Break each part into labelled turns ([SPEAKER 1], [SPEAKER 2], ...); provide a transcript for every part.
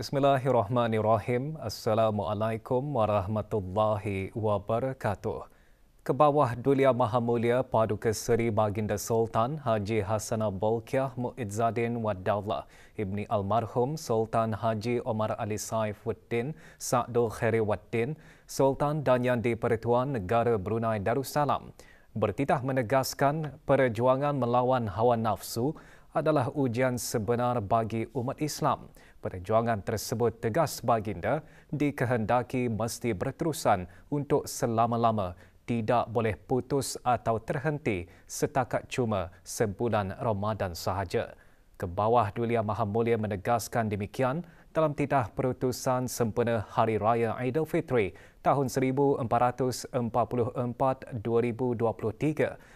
[SPEAKER 1] Bismillahirrahmanirrahim. Assalamualaikum warahmatullahi wabarakatuh. Kebawah Dulia Maha Mulia Paduka Seri Baginda Sultan Haji Hassanah Bolkiah Muizzaddin Wad-Daulah Ibni Almarhum Sultan Haji Omar Ali Saifuddin Sa'dul Khairi Waddin Sultan dan Yang di-Pertuan Negara Brunei Darussalam bertitah menegaskan perjuangan melawan hawa nafsu adalah ujian sebenar bagi umat Islam. Perjuangan tersebut, tegas baginda, dikehendaki mesti berterusan untuk selama-lama, tidak boleh putus atau terhenti setakat cuma sebulan Ramadan sahaja. Kebawah Dulia Maha Mulia menegaskan demikian dalam titah perutusan sempena Hari Raya Aidilfitri tahun 1444-2023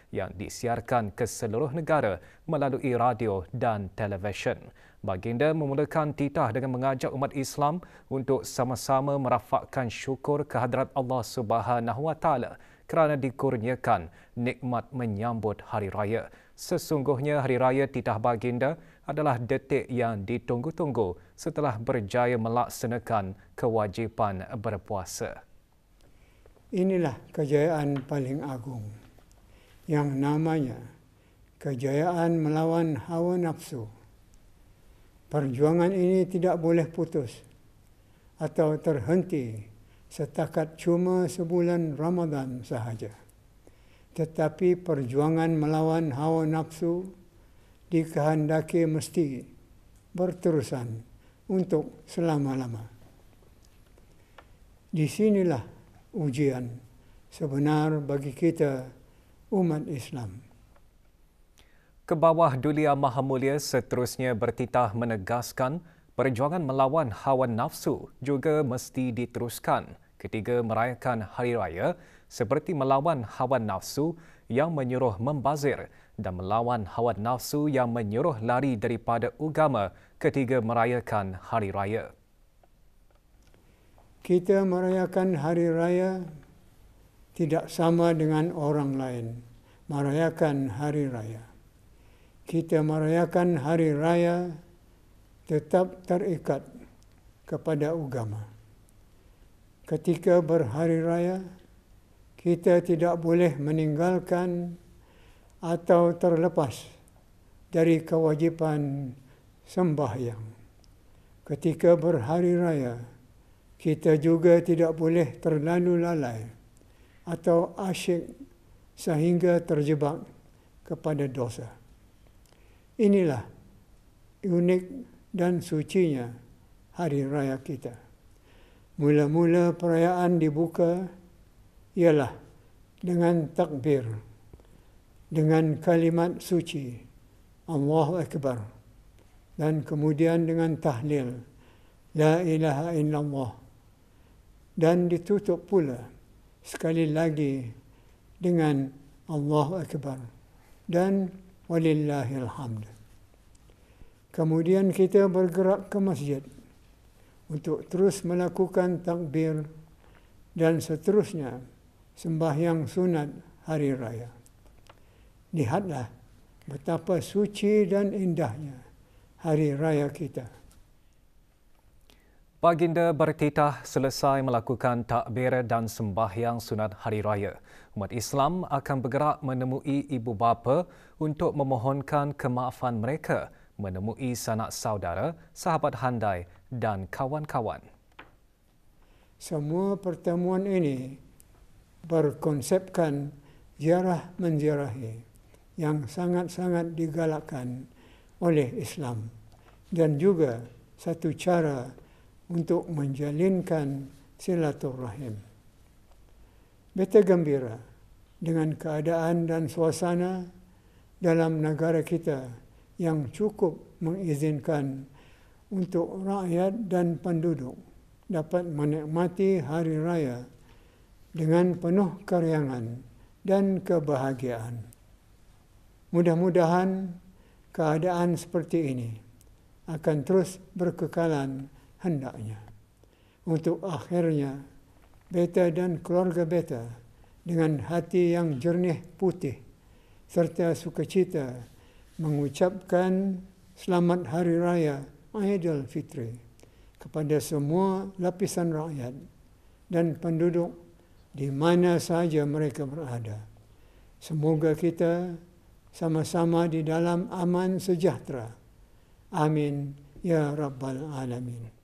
[SPEAKER 1] yang disiarkan ke seluruh negara melalui radio dan televisyen. Baginda memulakan titah dengan mengajak umat Islam untuk sama-sama merafakkan syukur kehadrat Allah Subhanahu Wa Taala kerana dikurniakan nikmat menyambut Hari Raya. Sesungguhnya Hari Raya titah baginda adalah detik yang ditunggu-tunggu setelah berjaya melaksanakan kewajipan berpuasa.
[SPEAKER 2] Inilah kejayaan paling agung yang namanya kejayaan melawan hawa nafsu. Perjuangan ini tidak boleh putus atau terhenti setakat cuma sebulan Ramadan sahaja. Tetapi perjuangan melawan hawa nafsu dikehendaki mesti berterusan untuk selama-lama. Di sinilah ujian sebenar bagi kita umat Islam.
[SPEAKER 1] Kebawah Dulia Maha Mulia seterusnya bertitah menegaskan perjuangan melawan hawa nafsu juga mesti diteruskan ketika merayakan Hari Raya seperti melawan hawa nafsu yang menyuruh membazir dan melawan hawa nafsu yang menyuruh lari daripada agama ketika merayakan Hari Raya.
[SPEAKER 2] Kita merayakan Hari Raya tidak sama dengan orang lain merayakan Hari Raya. Kita merayakan Hari Raya tetap terikat kepada agama. Ketika berhari raya, kita tidak boleh meninggalkan atau terlepas dari kewajipan sembahyang. Ketika berhari raya, kita juga tidak boleh terlalu lalai atau asyik sehingga terjebak kepada dosa. Inilah unik dan sucinya hari raya kita. Mula-mula perayaan dibuka ialah dengan takbir, dengan kalimat suci, Allahu Akbar, dan kemudian dengan tahlil, La ilaha illallah, dan ditutup pula sekali lagi dengan Allahu Akbar dan walillahil hamd. Kemudian kita bergerak ke masjid untuk terus melakukan takbir dan seterusnya sembahyang sunat hari raya. Lihatlah betapa suci dan indahnya hari raya kita.
[SPEAKER 1] Baginda bertitah selesai melakukan takbir dan sembahyang sunat Hari Raya. Umat Islam akan bergerak menemui ibu bapa untuk memohonkan kemaafan mereka, menemui sanak saudara, sahabat handai dan kawan-kawan.
[SPEAKER 2] Semua pertemuan ini berkonsepkan ziarah menziarahi yang sangat-sangat digalakkan oleh Islam dan juga satu cara untuk menjalinkan silaturahim. Beta gembira dengan keadaan dan suasana dalam negara kita yang cukup mengizinkan untuk rakyat dan penduduk dapat menikmati hari raya dengan penuh keriangan dan kebahagiaan. Mudah-mudahan keadaan seperti ini akan terus berkekalan hendaknya. Untuk akhirnya, beta dan keluarga beta dengan hati yang jernih putih serta sukacita mengucapkan selamat Hari Raya Aidilfitri kepada semua lapisan rakyat dan penduduk di mana sahaja mereka berada. Semoga kita sama-sama di dalam aman sejahtera. Amin ya rabbal alamin.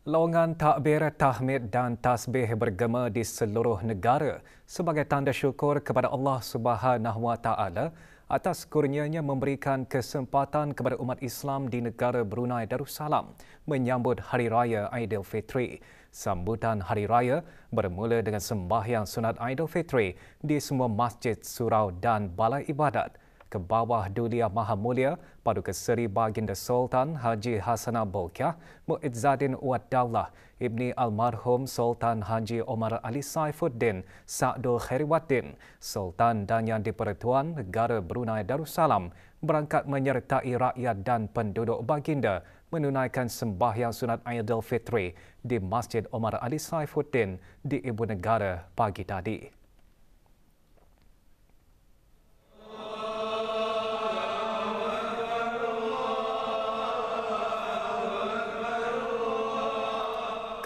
[SPEAKER 1] Laungan takbir, tahmid dan tasbih bergema di seluruh negara sebagai tanda syukur kepada Allah Subhanahu Wa Taala atas kurnianya memberikan kesempatan kepada umat Islam di negara Brunei Darussalam menyambut Hari Raya Aidilfitri. Sambutan Hari Raya bermula dengan sembahyang sunat Aidilfitri di semua masjid, surau dan balai ibadat. Ke bawah Dulia Maha Mulia Paduka Seri Baginda Sultan Haji Hassanah Bolkiah Muizzadin Wad Daulah Ibni Almarhum Sultan Haji Omar Ali Saifuddin Sa'dul Khairiwaddin Sultan dan Yang di-Pertuan Negara Brunei Darussalam berangkat menyertai rakyat dan penduduk Baginda menunaikan sembahyang sunat Aidilfitri di Masjid Omar Ali Saifuddin di Ibu Negara pagi tadi.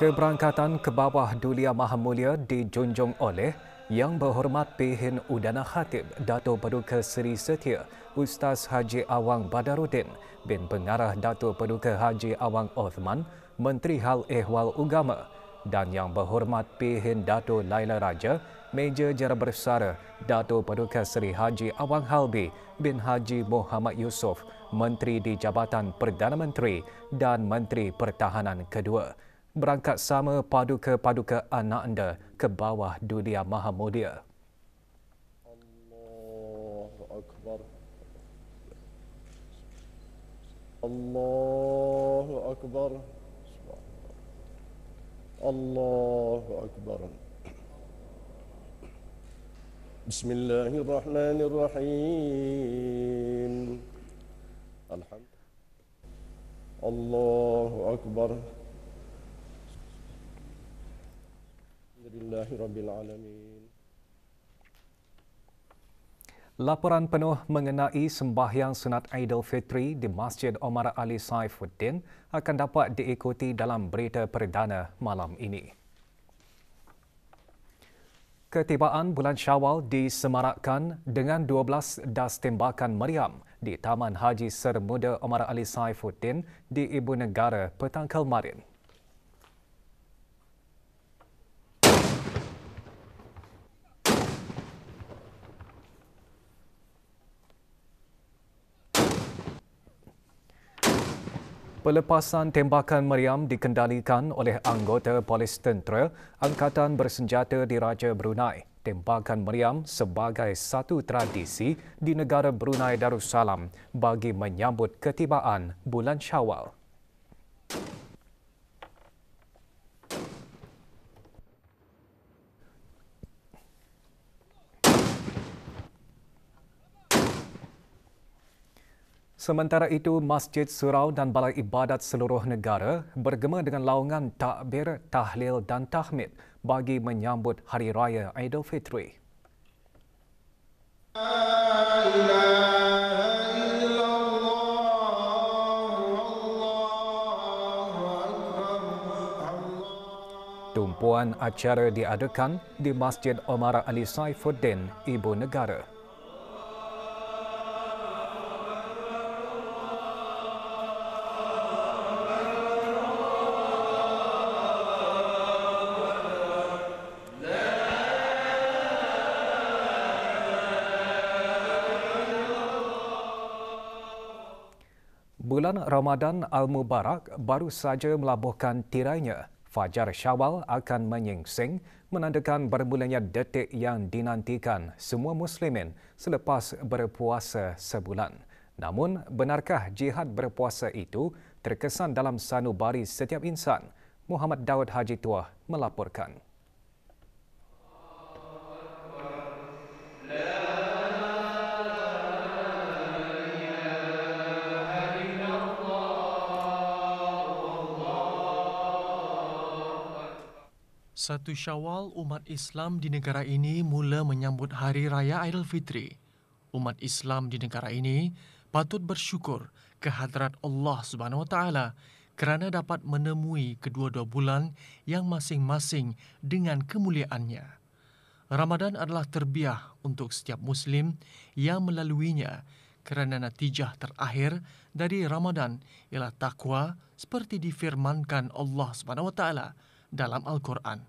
[SPEAKER 1] Keberangkatan ke bawah Dulia Maha Mulia dijunjung oleh Yang Berhormat Pihin Udana Khatib Dato' Paduka Seri Setia Ustaz Haji Awang Badaruddin bin Pengarah Dato' Paduka Haji Awang Othman Menteri Hal Ehwal Agama dan Yang Berhormat Pihin Dato' Laila Raja Meja Jara Bersara Dato' Paduka Seri Haji Awang Halbi bin Haji Muhammad Yusof Menteri di Jabatan Perdana Menteri dan Menteri Pertahanan kedua. Berangkat sama paduka-paduka anak anda ke bawah Dulia Maha Mulia.
[SPEAKER 3] Allahu Akbar. Allahu Akbar. Allahu Akbar. Bismillahirrahmanirrahim. Alhamdulillah. Allahu Akbar.
[SPEAKER 1] Laporan penuh mengenai sembahyang sunat Aidilfitri di Masjid Omar Ali Saifuddin akan dapat diikuti dalam berita perdana malam ini. Ketibaan bulan Syawal disemarakkan dengan 12 das tembakan meriam di Taman Haji Sermuda Omar Ali Saifuddin di Ibu Negara petang kemarin. Pelepasan tembakan meriam dikendalikan oleh anggota polis tentera Angkatan Bersenjata Diraja Brunei. Tembakan meriam sebagai satu tradisi di negara Brunei Darussalam bagi menyambut ketibaan bulan Syawal. Sementara itu, masjid, surau dan balai ibadat seluruh negara bergema dengan laungan takbir, tahlil dan tahmid bagi menyambut Hari Raya Aidilfitri. Tumpuan acara diadakan di Masjid Omar Ali Saifuddin, Ibu Negara. Bulan Ramadan Al-Mubarak baru saja melabuhkan tirainya. Fajar Syawal akan menyingsing menandakan bermulanya detik yang dinantikan semua muslimin selepas berpuasa sebulan. Namun, benarkah jihad berpuasa itu terkesan dalam sanubari setiap insan? Muhammad Daud Haji Tuah melaporkan.
[SPEAKER 4] Satu Syawal, umat Islam di negara ini mula menyambut Hari Raya Aidilfitri. Umat Islam di negara ini patut bersyukur kehadrat Allah Subhanahu Wa Taala kerana dapat menemui kedua-dua bulan yang masing-masing dengan kemuliaannya. Ramadan adalah terbiah untuk setiap Muslim yang melaluinya kerana natijah terakhir dari Ramadan ialah takwa seperti difirmankan Allah SWT dalam Al-Quran.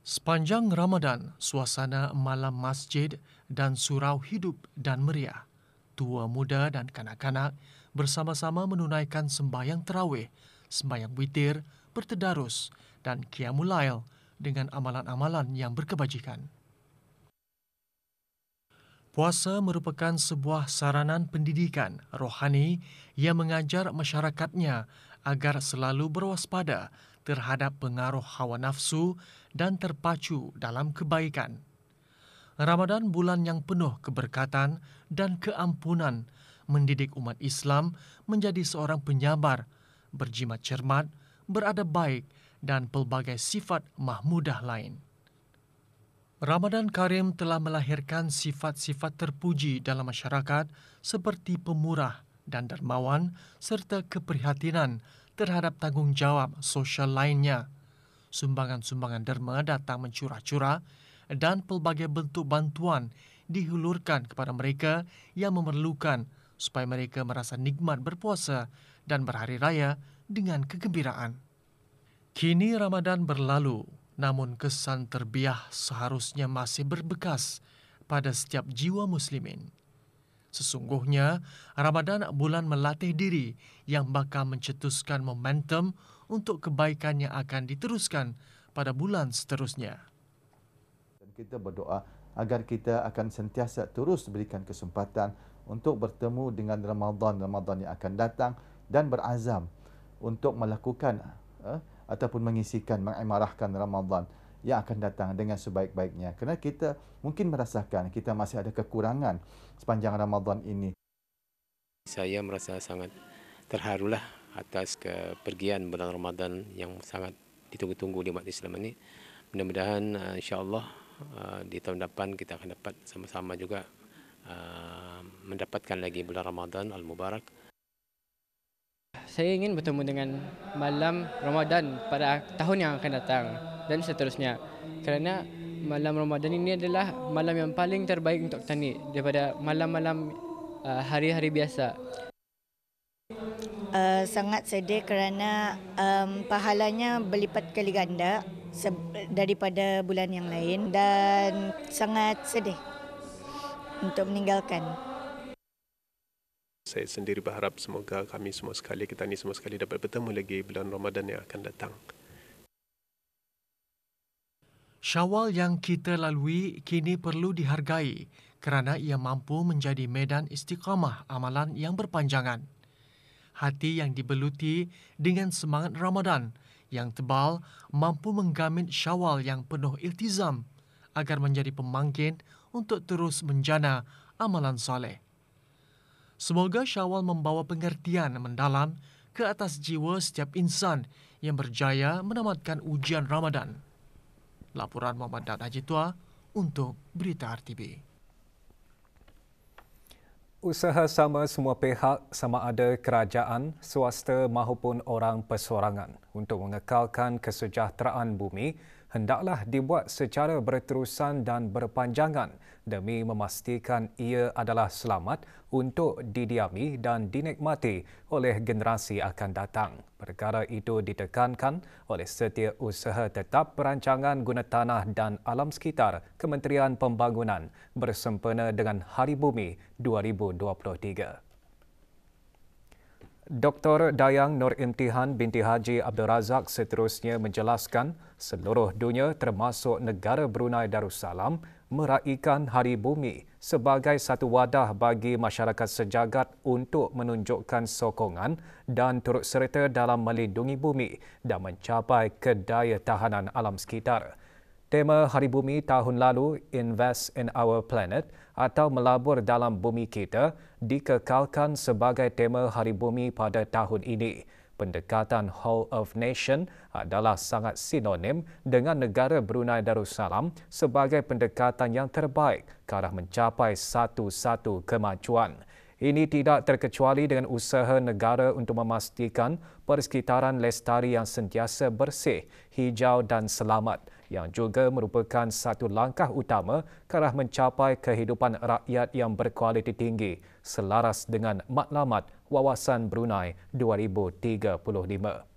[SPEAKER 4] Sepanjang Ramadan, suasana malam masjid dan surau hidup dan meriah. Tua muda dan kanak-kanak bersama-sama menunaikan sembahyang tarawih, sembahyang witir, bertadarus dan qiyamul lail dengan amalan-amalan yang berkebajikan. Puasa merupakan sebuah saranan pendidikan rohani yang mengajar masyarakatnya agar selalu berwaspada terhadap pengaruh hawa nafsu dan terpacu dalam kebaikan. Ramadan bulan yang penuh keberkatan dan keampunan mendidik umat Islam menjadi seorang penyabar, berjimat cermat, beradab baik dan pelbagai sifat mahmudah lain. Ramadan Karim telah melahirkan sifat-sifat terpuji dalam masyarakat seperti pemurah dan dermawan serta keprihatinan terhadap tanggungjawab sosial lainnya. Sumbangan-sumbangan derma datang mencurah-curah dan pelbagai bentuk bantuan dihulurkan kepada mereka yang memerlukan supaya mereka merasa nikmat berpuasa dan berhari raya dengan kegembiraan. Kini Ramadan berlalu, namun kesan terbiah seharusnya masih berbekas pada setiap jiwa muslimin. Sesungguhnya, Ramadan bulan melatih diri yang bakal mencetuskan momentum untuk kebaikan yang akan diteruskan pada bulan seterusnya.
[SPEAKER 5] Dan kita berdoa agar kita akan sentiasa terus berikan kesempatan untuk bertemu dengan Ramadan yang akan datang dan berazam untuk melakukan ataupun mengisikan, mengimarahkan Ramadan yang akan datang dengan sebaik-baiknya. Kerana kita mungkin merasakan kita masih ada kekurangan sepanjang Ramadan ini.
[SPEAKER 6] Saya merasa sangat terharulah atas kepergian bulan Ramadan yang sangat ditunggu-tunggu di umat Islam ini. Mudah-mudahan insya-Allah di tahun depan kita akan dapat sama-sama juga mendapatkan lagi bulan Ramadan Al-Mubarak.
[SPEAKER 7] Saya ingin bertemu dengan malam Ramadan pada tahun yang akan datang dan seterusnya. Kerana malam Ramadan ini adalah malam yang paling terbaik untuk kita ni daripada malam-malam hari-hari biasa.
[SPEAKER 8] Sangat sedih kerana pahalanya berlipat kali ganda daripada bulan yang lain dan sangat sedih untuk meninggalkan.
[SPEAKER 9] Saya sendiri berharap semoga kami semua sekali, kita ni semua sekali dapat bertemu lagi bulan Ramadan yang akan datang.
[SPEAKER 4] Syawal yang kita lalui kini perlu dihargai kerana ia mampu menjadi medan istiqamah amalan yang berpanjangan. Hati yang dibeluti dengan semangat Ramadan yang tebal mampu menggamit Syawal yang penuh iltizam agar menjadi pemangkin untuk terus menjana amalan soleh. Semoga Syawal membawa pengertian mendalam ke atas jiwa setiap insan yang berjaya menamatkan ujian Ramadan. Laporan Muhammad Daud Haji Tua untuk Berita RTB.
[SPEAKER 1] Usaha sama semua pihak sama ada kerajaan, swasta maupun orang persorangan untuk mengekalkan kesejahteraan bumi hendaklah dibuat secara berterusan dan berpanjangan demi memastikan ia adalah selamat untuk didiami dan dinikmati oleh generasi akan datang. Perkara itu ditekankan oleh Setiausaha Tetap Perancangan Guna Tanah dan Alam Sekitar Kementerian Pembangunan bersempena dengan Hari Bumi 2023. Dr. Dayang Nur Imtihan binti Haji Abdul Razak seterusnya menjelaskan seluruh dunia termasuk negara Brunei Darussalam meraikan Hari Bumi sebagai satu wadah bagi masyarakat sejagat untuk menunjukkan sokongan dan turut serta dalam melindungi bumi dan mencapai kedayatahanan alam sekitar. Tema Hari Bumi tahun lalu, Invest in Our Planet atau Melabur dalam Bumi Kita, dikekalkan sebagai tema Hari Bumi pada tahun ini. Pendekatan Whole of Nation adalah sangat sinonim dengan negara Brunei Darussalam sebagai pendekatan yang terbaik ke arah mencapai satu-satu kemajuan. Ini tidak terkecuali dengan usaha negara untuk memastikan persekitaran lestari yang sentiasa bersih, hijau dan selamat, yang juga merupakan satu langkah utama ke arah mencapai kehidupan rakyat yang berkualiti tinggi selaras dengan Matlamat Wawasan Brunei 2035.